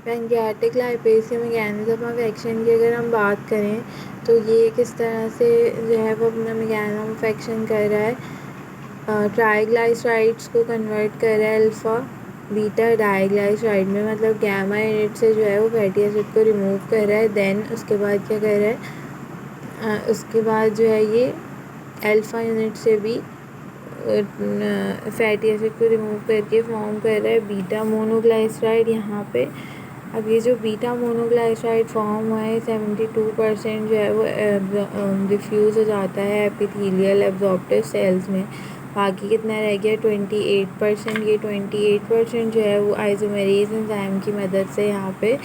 Pancreatic lipase के mechanism of action की अगर हम बात करें तो ये किस तरह से जो है वो अपना मैकेनिज्म ऑफ एक्शन कर रहा है। ट्राइग्लाइसराइड्स को कन्वर्ट कर रहा है अल्फ़ा बीटा डाइग्लाइसराइड में, मतलब गैमा यूनिट से जो है वो फैटी एसिड को रिमूव कर रहा है। देन उसके बाद क्या कर रहा है, उसके बाद जो है ये अल्फ़ा यूनिट से भी फैटी एसिड को रिमूव करके फॉर्म कर रहा है बीटा मोनोग्लाइसराइड यहाँ पे। अब ये जो बीटा मोनोग्लाइसराइड फॉर्म हुआ है 72% जो है वो डिफ्यूज़ हो जाता है एपिथेलियल एब्जॉर्प्टिव सेल्स में। बाकी कितना रह गया 28%। ये 28% जो है वो आइसोमेरेज एंजाइम की मदद से यहाँ पे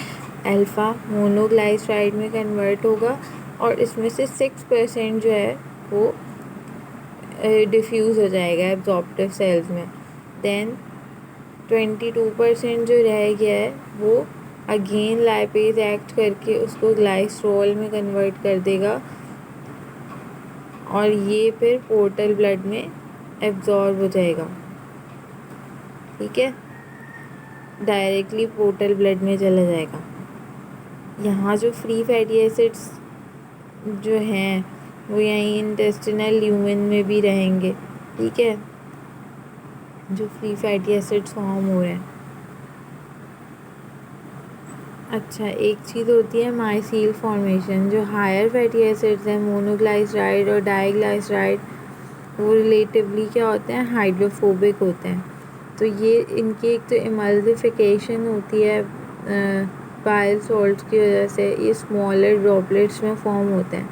अल्फ़ा मोनोग्लाइसराइड में कन्वर्ट होगा, और इसमें से 6% जो है वो डिफ्यूज़ हो जाएगा एब्जॉर्प्टिव सेल्स में। देन 22% जो रह गया है वो अगेन लाइपेज एक्ट करके उसको ग्लाइसरॉल में कन्वर्ट कर देगा, और ये फिर पोर्टल ब्लड में एब्जॉर्ब हो जाएगा। ठीक है, डायरेक्टली पोर्टल ब्लड में चला जाएगा। यहाँ जो फ्री फैटी एसिड्स जो हैं वो यहीं इंटेस्टिनल ल्यूमेन में भी रहेंगे। ठीक है, जो फ्री फैटी एसिड्स फॉर्म हो रहे हैं। अच्छा, एक चीज़ होती है माइसील फॉर्मेशन। जो हायर फैटी एसिड्स हैं मोनोग्लाइसराइड और डाइग्लाइसराइड, वो रिलेटिवली क्या होते हैं, हाइड्रोफोबिक होते हैं। तो ये इनकी एक तो इमल्सिफिकेशन होती है बाइल सॉल्ट्स की वजह से, ये स्मॉलर ड्रॉपलेट्स में फॉर्म होते हैं।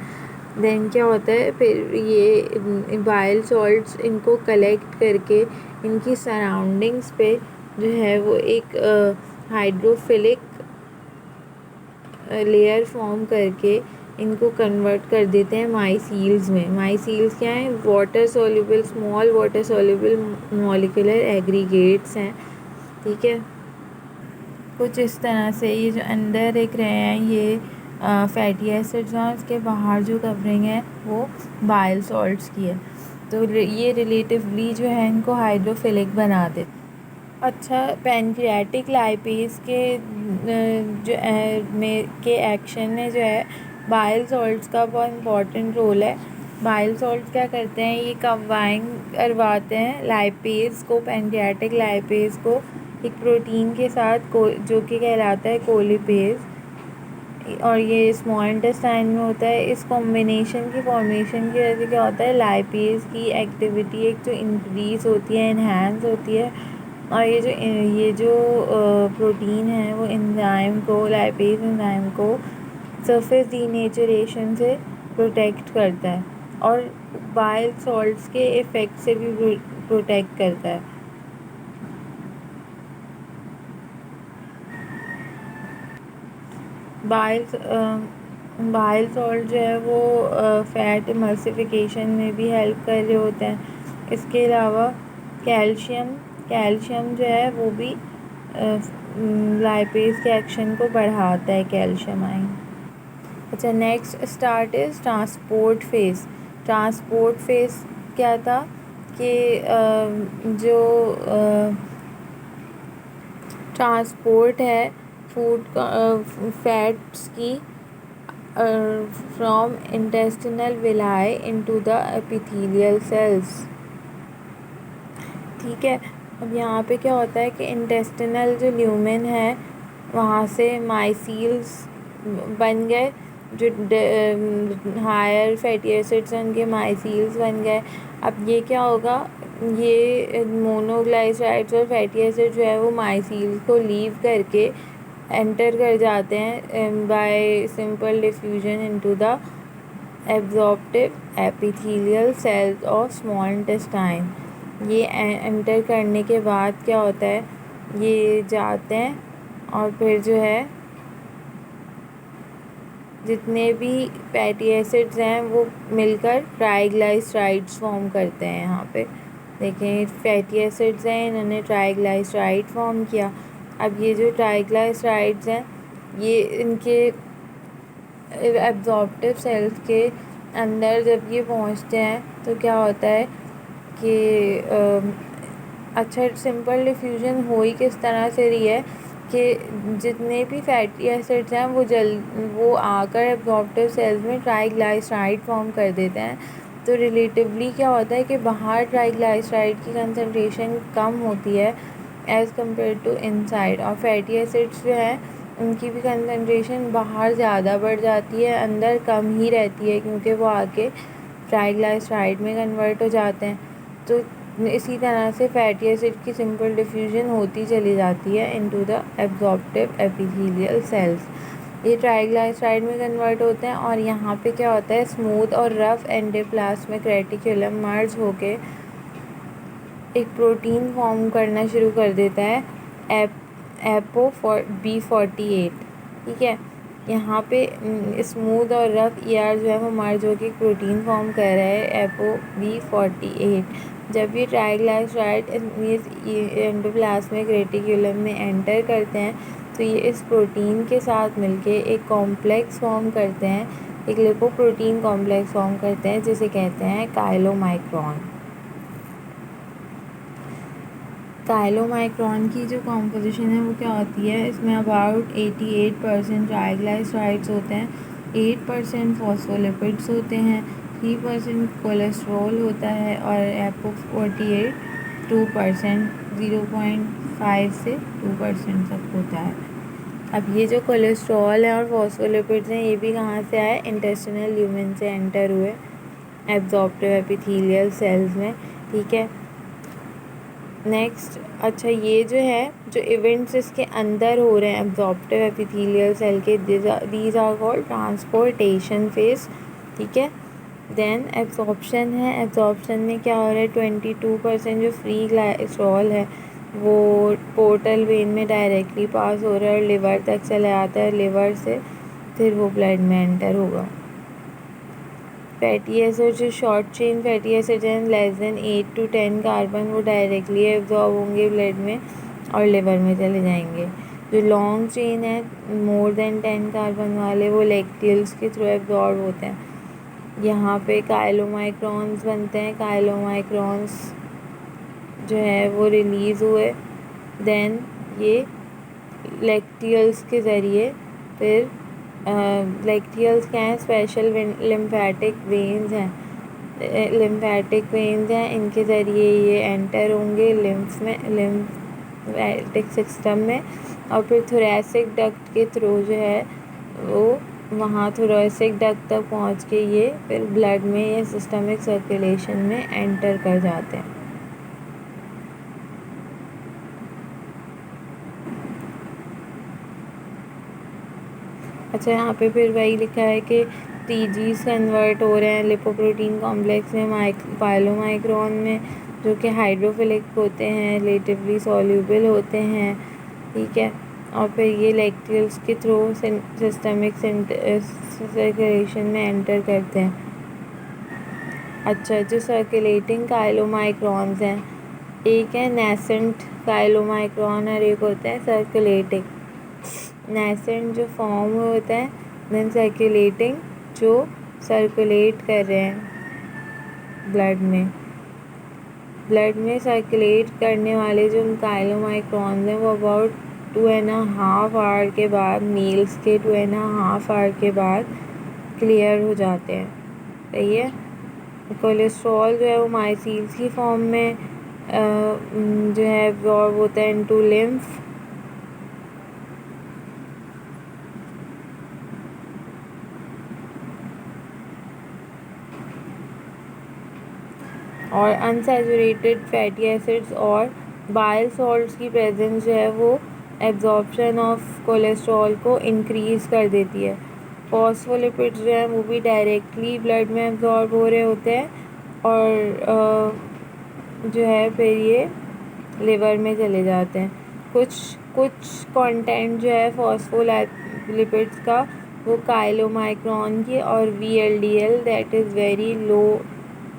देन क्या होता है, फिर ये बाइल सॉल्ट्स इनको कलेक्ट करके इनकी सराउंडिंग्स पे जो है वो एक हाइड्रोफिलिक लेयर फॉर्म करके इनको कन्वर्ट कर देते हैं माइसील्स में। माइसील्स क्या हैं, water soluble, small water soluble molecular aggregates हैं। ठीक है, कुछ इस तरह से ये जो अंदर दिख रहे हैं ये फैटी एसिड्स हैं, उसके बाहर जो कवरिंग है वो बाइल सॉल्ट्स की है। तो ये रिलेटिवली जो है इनको हाइड्रोफिलिक बना देते। अच्छा, पैनक्रियाटिक लाइपेज के के एक्शन में जो है बाइल सॉल्ट्स का बहुत इम्पोर्टेंट रोल है। बाइल सॉल्ट्स क्या करते हैं, ये कंबाइन करवाते हैं लाइपेज को, पैनक्रियाटिक लाइपेज को एक प्रोटीन के साथ जो कि कहलाता है कोलिपेज, और ये स्मॉल इंटेस्टाइन में होता है। इस कॉम्बिनेशन की फॉर्मेशन की वजह से क्या होता है, लाइपेज की एक्टिविटी एक तो इंक्रीज़ होती है, इन्हांस होती है, और ये जो प्रोटीन है वो एंजाइम को, लाइपेज एंजाइम को सरफेस डीनेचरेशन से प्रोटेक्ट करता है, और बाइल सॉल्ट्स के इफ़ेक्ट से भी प्रोटेक्ट करता है। बाइल सॉल्ट जो है वो फैट इमल्सिफिकेशन में भी हेल्प कर रहे होते हैं। इसके अलावा कैल्शियम जो है वो भी लाइपेज के एक्शन को बढ़ाता है, कैल्शियम आयन। अच्छा, next start is transport phase. Transport phase क्या था कि जो ट्रांसपोर्ट है फूड फैट्स की from intestinal villi into the epithelial cells. ठीक है, अब यहाँ पे क्या होता है कि इंटेस्टिनल जो ल्यूमेन है वहाँ से माइसील्स बन गए, जो हायर फैटी एसिड्स हैं उनके माइसील्स बन गए। अब ये क्या होगा, ये मोनोग्लाइसराइड्स और फैटी एसिड जो है वो माइसील्स को लीव करके एंटर कर जाते हैं bye simple diffusion into the absorptive epithelial cells of small intestine. ये एंटर करने के बाद क्या होता है, ये जाते हैं और फिर जो है जितने भी फैटी एसिड्स हैं वो मिलकर ट्राइग्लाइसराइड्स फॉर्म करते हैं। यहाँ पे देखें, फैटी एसिड्स हैं, इन्होंने ट्राइग्लाइसराइड फॉर्म किया। अब ये जो ट्राइग्लाइसराइड्स हैं ये इनके एब्जॉर्प्टिव सेल्स के अंदर जब ये पहुँचते हैं तो क्या होता है कि अच्छा, सिंपल डिफ्यूजन हो ही किस तरह से रही है कि जितने भी फैटी एसिड्स हैं वो आकर एब्जॉर्प्टिव सेल्स में ट्राइग्लाइसराइड फॉर्म कर देते हैं। तो रिलेटिवली क्या होता है कि बाहर ट्राइग्लाइसराइड की कंसनट्रेशन कम होती है एज़ कम्पेयर टू इनसाइड, और फैटी एसिड्स जो हैं उनकी भी कंसनट्रेशन बाहर ज़्यादा बढ़ जाती है, अंदर कम ही रहती है, क्योंकि वो आके ट्राइग्लाइसराइड में कन्वर्ट हो जाते हैं। तो इसी तरह से फैटी एसिड की सिंपल डिफ्यूजन होती चली जाती है into the absorptive epithelial cells. ये ट्राइग्लाइसराइड में कन्वर्ट होते हैं और यहाँ पे क्या होता है, स्मूथ और रफ एंडोप्लाज्मिक रेटिकुलम मर्ज होके एक प्रोटीन फॉर्म करना शुरू कर देता है, ApoB48। ठीक है, यहाँ पे स्मूथ और रफ ER जो है वो मर्ज होकर एक प्रोटीन फॉर्म कर रहा है, ApoB48। जब ये ट्राइग्लाइसराइड एंडोप्लाज्मिक रेटिकुलम में एंटर करते हैं तो ये इस प्रोटीन के साथ मिलके एक कॉम्प्लेक्स फॉर्म करते हैं, एक लिपोप्रोटीन कॉम्प्लेक्स फॉर्म करते हैं जिसे कहते हैं काइलोमाइक्रॉन। काइलोमाइक्रॉन की जो कॉम्पोजिशन है वो क्या होती है, इसमें अबाउट 88% ट्राइग्लाइसराइड्स होते हैं, 8% फॉस्फोलिपिड्स होते हैं, 3% कोलेस्ट्रॉल होता है और ApoB48 2%, 0.5 से 2% तक होता है। अब ये जो कोलेस्ट्रॉल है और फॉस्फोलिपिड्स हैं ये भी कहाँ से आए, इंटेस्टिनल ल्यूमेन से एंटर हुए एब्जॉर्प्टिव एपिथेलियल सेल्स में। ठीक है, नेक्स्ट, अच्छा ये जो है जो इवेंट्स इसके अंदर हो रहे हैं एब्जॉर्प्टिव एपिथेलियल सेल के, these are called transportation phase. ठीक है, देन एब्जॉर्प्शन है, एब्जॉर्प्शन में क्या हो रहा है, 22% जो फ्री ग्लाइसरॉल है वो पोर्टल वेन में डायरेक्टली पास हो रहा है और लिवर तक चला आता है, लिवर से फिर वो ब्लड में एंटर होगा। फैटी एसिड जो शॉर्ट चेन फैटी एसिड हैं लेस देन 8 to 10 कार्बन, वो डायरेक्टली एब्जॉर्ब होंगे ब्लड में और लिवर में चले जाएंगे। जो लॉन्ग चेन है मोर देन 10 कार्बन वाले वो लैक्टियल्स के थ्रू एब्जॉर्ब होते हैं। यहाँ पे काइलोमाइक्रॉन्स बनते हैं, काइलोमाइक्रॉन्स जो है वो रिलीज़ हुए, देन ये लैक्टियल्स के ज़रिए फिर लैक्टियल्स क्या हैं, स्पेशल लिम्फेटिक वेन्स हैं, लिम्फेटिक वेन्स हैं, इनके ज़रिए ये एंटर होंगे लिम्फ में, लिम्फेटिक सिस्टम में, और फिर थोरैसिक डक्ट के थ्रू जो है वो वहाँ थोरैसिक डक्ट तक पहुँच के ये फिर ब्लड में या सिस्टमिक सर्कुलेशन में एंटर कर जाते हैं। अच्छा, यहाँ पे फिर वही लिखा है कि TGs कन्वर्ट हो रहे हैं लिपोप्रोटीन कॉम्प्लेक्स में, काइलोमाइक्रॉन में, जो कि हाइड्रोफिलिक होते हैं, रिलेटिवली सॉल्यूबल होते हैं। ठीक है, और फिर ये लैक्टियल्स के थ्रू सिस्टमिक सर्कुलेशन में एंटर करते हैं। अच्छा, जो सर्कुलेटिंग काइलोमाइक्रॉन्स हैं, एक है नेसेंट काइलोमाइक्रॉन और एक होता है सर्कुलेटिंग। नेसेंट जो फॉर्म होता है, देन सर्कुलेटिंग जो सर्कुलेट कर रहे हैं ब्लड में सर्कुलेट करने वाले जो काइलोमाइक्रॉन्स हैं वो अबाउट 2.5 आवर के बाद, मेल्स के 2.5 आवर के बाद क्लियर हो जाते हैं। सही है, कोलेस्ट्रॉल जो है वो माइसील्स की फॉर्म में जो है एब्जॉर्ब होता है इनटू लिम्फ, और अनसैचुरेटेड फैटी एसिड्स और बाइल सॉल्ट्स की प्रेजेंस जो है वो एब्जॉर्प्शन ऑफ कोलेस्ट्रॉल को इंक्रीज़ कर देती है। फॉस्फोलिपिड्स जो हैं वो भी डायरेक्टली ब्लड में एब्जॉर्ब हो रहे होते हैं और जो है फिर ये लिवर में चले जाते हैं। कुछ कंटेंट जो है फॉस्फोलिपिड्स का वो काइलोमाइक्रॉन की और VLDL that is very low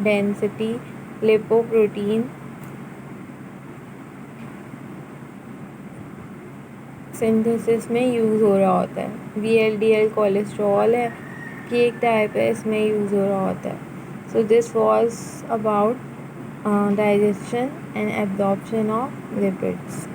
density lipoprotein synthesis में यूज़ हो रहा होता है। VLDL कोलेस्ट्रॉल है कि एक टाइप है, इसमें यूज़ हो रहा होता है। So this was about digestion and absorption of lipids.